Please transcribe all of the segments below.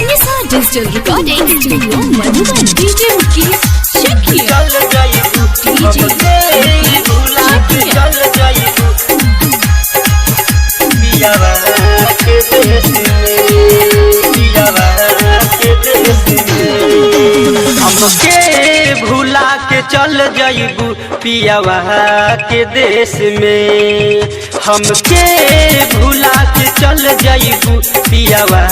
निशा digital recording studio Madhuban. DJ Mukesh शकिया चल जाइबू हमके भुला के चल जाइबू पियावा के देश में, पियावा के देश में हमके भुला के चल जाइबू पियावा के देश में, हमके भुला के चल जाइबू पियावा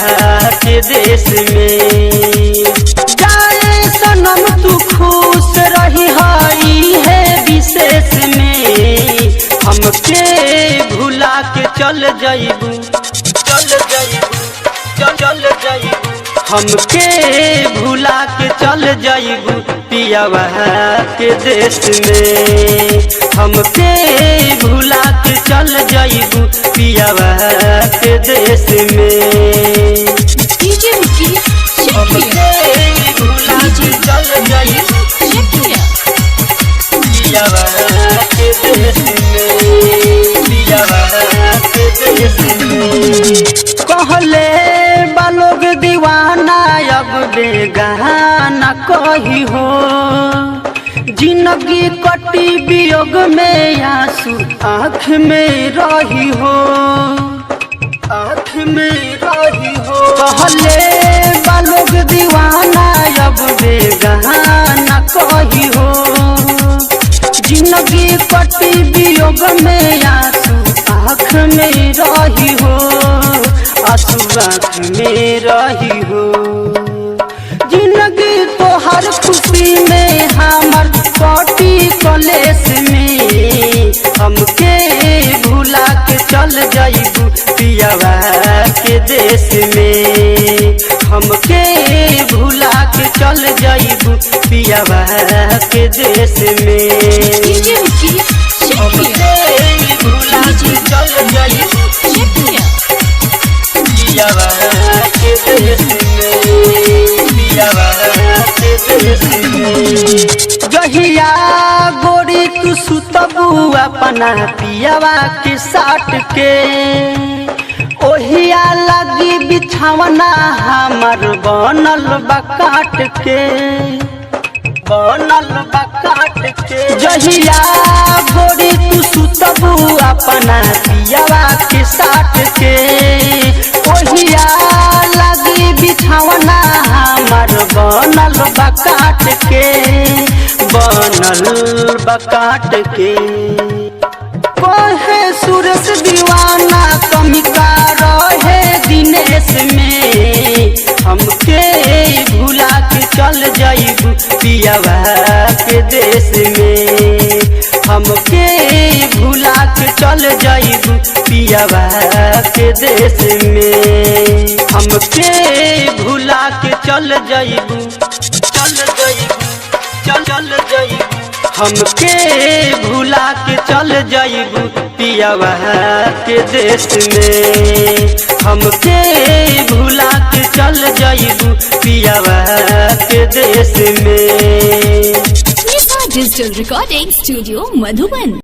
के देश में। जाए सनम तू खुश रही हई है विशेष में, हमके भुला के चल जाइबू, चल जाइबू, चल जाइबू हमके भुला के चल जाइबू पियावा के देश में, हमके भुला के चल जाइबू पियावा के देश में। डीजे मुकेश शकिया हमके भुला के चल जाइबू पियावा के देश में, पियावा के देश में। कहले बालोग दीवाना अब बेगाना कही हो, जिंदगी कटी वियोग में आंसू आँख में रही हो, आँख में रही हो। कहले बालोग दीवाना अब बेगाना कही हो, जिंदगी कटी वियोग में आंसू आँख में रही हो, आंसू आँख में रही हो। जिंदगी तो हर खुशी में हमर कटी कलेस में, हमके भुला के चल जाइबू पियावा के देश में, हमके भुला के चल जाइबू पियावा के देश में। डीजे मुकेश हमके भुला के चल जाइबू पियावा के देश में, पियावा के देश में। जहिया गोरी तू सुतबू अपना पियावा के साट के, ओहिया लगी बिछावना हमर बनल बकाट के, बनल बकाट के। जहिया गोरी तू सुतबू अपना पियावा के साट के, ओहिया लगी बिछावना हमर बनल बकाट के, बनल बकाट के। कहे सुरेश दीवाना कमी का रहे दिनेश में, हमके भुला के चल जाइबू पियावा के देश में, हमके भुला के चल जाइबू पियावा के देश में, हमके भुला के चल जाइबू, चल जाइबू, चल जाइबू हमके भुला के चल जाइबू पियावा के देश में, हमके भुला के चल जाइबू पियावा के देश में। निशा डिजिटल रिकॉर्डिंग स्टूडियो मधुबन।